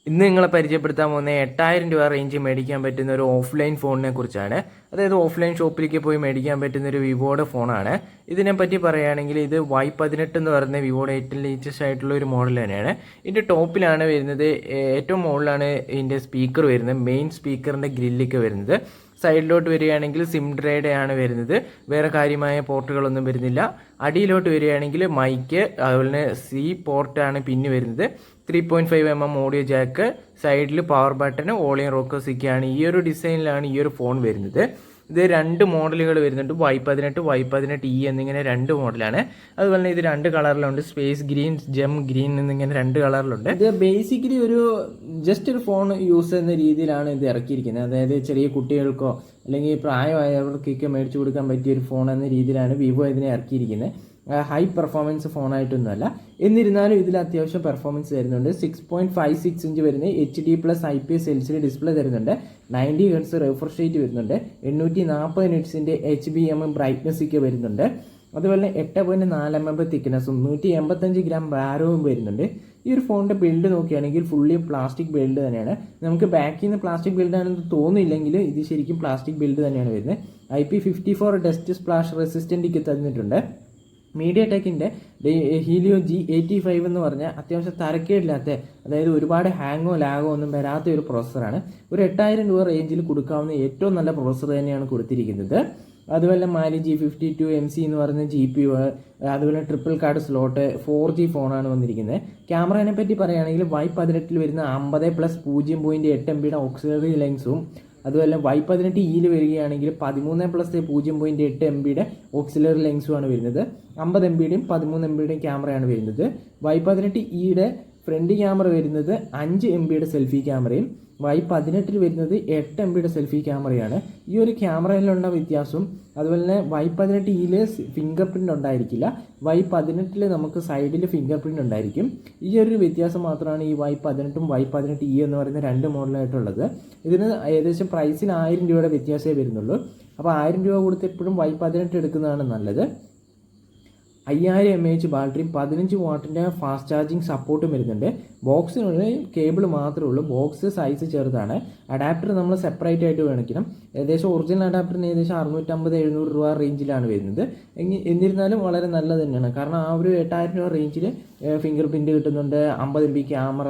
ഇന്ന് നിങ്ങളെ പരിചയപ്പെടുത്താൻ പോകുന്ന 8000 രൂപ റേഞ്ച് മേടിക്കാൻ പറ്റുന്ന ഒരു ഓഫ്ലൈൻ ഫോണിനെ കുറിച്ചാണ്. അതായത് ഓഫ്ലൈൻ ഷോപ്പിലേക്ക് പോയി മേടിക്കാൻ പറ്റുന്ന ഒരു വിവോയുടെ ഫോണാണ്. ഇതിനെപ്പറ്റി പറയുകയാണെങ്കിൽ ഇത് Y18 എന്ന് പറയുന്ന വിവോയുടെ ഏറ്റവും ലേറ്റസ്റ്റ് ആയിട്ടുള്ള ഒരു മോഡൽ തന്നെയാണ്. ഇതിൻ്റെ ടോപ്പിലാണ് വരുന്നത്, ഏറ്റവും മുകളിലാണ് ഇതിൻ്റെ സ്പീക്കർ വരുന്നത്, മെയിൻ സ്പീക്കറിൻ്റെ ഗ്രില്ലൊക്കെ വരുന്നത്. സൈഡിലോട്ട് വരികയാണെങ്കിൽ സിം ഡ്രൈയുടെ ആണ് വരുന്നത്, വേറെ കാര്യമായ പോർട്ടുകളൊന്നും വരുന്നില്ല. അടിയിലോട്ട് വരികയാണെങ്കിൽ മൈക്ക്, അതുപോലെ തന്നെ സി പോർട്ടാണ് പിന്നെ വരുന്നത്. 3.5mm ഓഡിയോ ജാക്ക്, സൈഡിൽ പവർ ബട്ടൺ, ഓളിയൻ റോക്കോസിക്കാണ്. ഈ ഒരു ഡിസൈനിലാണ് ഈ ഒരു ഫോൺ വരുന്നത്. ഇത് രണ്ട് മോഡലുകൾ വരുന്നുണ്ട്, Y18, Y18E എന്നിങ്ങനെ രണ്ട് മോഡലാണ്. അതുപോലെ തന്നെ ഇത് രണ്ട് കളറിലുണ്ട്, സ്പേസ് ഗ്രീൻ, ജെം ഗ്രീൻ എന്നിങ്ങനെ രണ്ട് കളറിലുണ്ട്. ഇത് ബേസിക്കലി ഒരു ജസ്റ്റ് ഒരു ഫോൺ യൂസ് എന്ന രീതിയിലാണ് ഇത് ഇറക്കിയിരിക്കുന്നത്. അതായത് ചെറിയ കുട്ടികൾക്കോ അല്ലെങ്കിൽ പ്രായമായവർക്കൊക്കെ മേടിച്ചു കൊടുക്കാൻ പറ്റിയ ഒരു ഫോൺ എന്ന രീതിയിലാണ് വിവോ ഇതിനെ ഇറക്കിയിരിക്കുന്നത്. ഹൈ പെർഫോമൻസ് ഫോണായിട്ടൊന്നുമല്ല, എന്നിരുന്നാലും ഇതിൽ അത്യാവശ്യം പെർഫോമൻസ് തരുന്നുണ്ട്. 6.56 ഇഞ്ച് വരുന്ന HD+ IPS LCD ഡിസ്പ്ലേ തരുന്നുണ്ട്. 90 Hz റിഫ്രഷ് റേറ്റ് വരുന്നുണ്ട്. 840 നിറ്റ്സിൻ്റെ HBM ബ്രൈറ്റ്നസ് വരുന്നുണ്ട്. അതുപോലെ 8.4mm തിക്നെസ്സും 185 ഗ്രാം ഭാരവും വരുന്നുണ്ട്. ഈ ഒരു ഫോണിൻ്റെ ബിൽഡ് നോക്കുകയാണെങ്കിൽ ഫുള്ളി പ്ലാസ്റ്റിക് ബിൽഡ് തന്നെയാണ്. നമുക്ക് ബാക്കിൽ നിന്ന് പ്ലാസ്റ്റിക് ബിൽഡാണെന്ന് തോന്നിയില്ലെങ്കിൽ ഇത് ശരിക്കും പ്ലാസ്റ്റിക് ബിൽഡ് തന്നെയാണ് വരുന്നത്. IP54 ഡസ്റ്റ് സ്പ്ലാഷ് റെസിസ്റ്റൻ്റ് തന്നിട്ടുണ്ട്. മീഡിയടെക്കിൻ്റെ ഹീലിയോ G85 എന്ന് പറഞ്ഞാൽ അത്യാവശ്യം തരക്കേടില്ലാത്ത, അതായത് ഒരുപാട് ഹാങ്ങോ ലാഗോ ഒന്നും വരാത്ത ഒരു പ്രോസസ്സറാണ്. ഒരു 8000 രൂപ റേഞ്ചിൽ കൊടുക്കാവുന്ന ഏറ്റവും നല്ല പ്രോസസ്സർ തന്നെയാണ് കൊടുത്തിരിക്കുന്നത്. അതുപോലെ മാലി G52MC എന്ന് പറയുന്ന GPU, അതുപോലെ ട്രിപ്പിൾ കാർഡ് സ്ലോട്ട്, 4G ഫോണാണ് വന്നിരിക്കുന്നത്. ക്യാമറയെ പറ്റി പറയുകയാണെങ്കിൽ Y18 വരുന്ന 50+0.8 MB ഓക്സിലറി ലെൻസും, അതുപോലെ Y18E വരികയാണെങ്കിൽ 13+0.8 MB ഓക്സിലറി ലെൻസുമാണ് വരുന്നത്. 50 MB 13 MB ക്യാമറയാണ് വരുന്നത്. Y18E ഫ്രണ്ട് ക്യാമറ വരുന്നത് 5 MB സെൽഫി ക്യാമറയും, Y18 വരുന്നത് 8 MB സെൽഫി ക്യാമറയാണ്. ഈ ഒരു ക്യാമറയിലുള്ള വ്യത്യാസം, അതുപോലെ തന്നെ Y18E ഫിംഗർ പ്രിൻ്റ് ഉണ്ടായിരിക്കില്ല, Y18 നമുക്ക് സൈഡിൽ ഫിംഗർ പ്രിൻ്റ് ഉണ്ടായിരിക്കും. ഈ ഒരു വ്യത്യാസം മാത്രമാണ് ഈ Y18ഉം Y18E എന്ന് പറയുന്ന രണ്ട് മോഡലായിട്ടുള്ളത്. ഇതിന് ഏകദേശം പ്രൈസിൽ 1000 രൂപയുടെ വ്യത്യാസമേ വരുന്നുള്ളൂ. അപ്പോൾ 1000 രൂപ കൊടുത്ത് എപ്പോഴും Y18 എടുക്കുന്നതാണ് നല്ലത്. 5000 mAh ബാറ്ററിയും 15 വാട്ടിൻ്റെ ഫാസ്റ്റ് ചാർജിങ് സപ്പോർട്ടും വരുന്നുണ്ട്. ബോക്സിനുള്ളിൽ കേബിൾ മാത്രമേ ഉള്ളൂ. ബോക്സ് സൈസ് ചെറുതാണ്. അഡാപ്റ്റർ നമ്മൾ സെപ്പറേറ്റ് ആയിട്ട് മേടിക്കണം. ഏകദേശം ഒറിജിനൽ അഡാപ്റ്ററിന് ഏകദേശം 650-700 രൂപ റേഞ്ചിലാണ് വരുന്നത്. എന്നിരുന്നാലും വളരെ നല്ലത് തന്നെയാണ്. കാരണം ആ ഒരു 8000 രൂപ റേഞ്ചിൽ ഫിംഗർ പ്രിൻ്റ് കിട്ടുന്നുണ്ട്, 50 MB ക്യാമറ,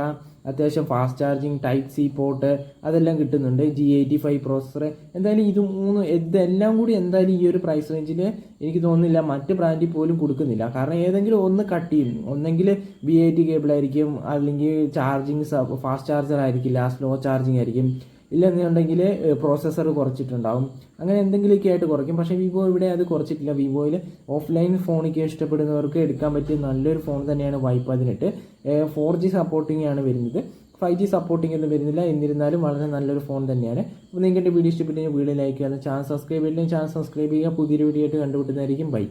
അത്യാവശ്യം fast charging, type C port അതെല്ലാം കിട്ടുന്നുണ്ട്, G85 പ്രോസസ്സർ. എന്തായാലും ഇതെല്ലാം കൂടി എന്തായാലും ഈ ഒരു പ്രൈസ് റേഞ്ചിൽ എനിക്ക് തോന്നുന്നില്ല മറ്റ് ബ്രാൻഡിൽ പോലും കൊടുക്കുന്നില്ല. കാരണം ഏതെങ്കിലും ഒന്ന് കട്ട് ചെയ്യും, ഒന്നെങ്കിൽ BAT കേബിൾ ആയിരിക്കും, അല്ലെങ്കിൽ ചാർജിങ് ഫാസ്റ്റ് ചാർജർ ആയിരിക്കില്ല, സ്ലോ ചാർജിങ് ആയിരിക്കും, ഇല്ലെന്നുണ്ടെങ്കിൽ പ്രോസസ്സർ കുറച്ചിട്ടുണ്ടാവും, അങ്ങനെ എന്തെങ്കിലുമൊക്കെ ആയിട്ട് കുറയ്ക്കും. പക്ഷേ വിവോ ഇവിടെ അത് കുറച്ചിട്ടില്ല. വിവോയിൽ ഓഫ്ലൈൻ ഫോണൊക്കെ ഇഷ്ടപ്പെടുന്നവർക്ക് എടുക്കാൻ പറ്റിയ നല്ലൊരു ഫോൺ തന്നെയാണ് Y18. 4G സപ്പോർട്ടിംഗ് ആണ് വരുന്നത്, 5G സപ്പോർട്ടിംഗ് ഒന്നും വരുന്നില്ല. എന്നിരുന്നാലും വളരെ നല്ലൊരു ഫോൺ തന്നെയാണ്. അപ്പോൾ നിങ്ങൾക്ക് വീഡിയോ ഇഷ്ടപ്പെട്ടെങ്കിൽ വീഡിയോ ലൈക്ക് ചെയ്യുക, ചാനൽ സബ്സ്ക്രൈബ് ചെയ്യുക, പുതിയൊരു വീഡിയോ ആയിട്ട് കണ്ടുപിട്ടുന്നതായിരിക്കും. ബൈ.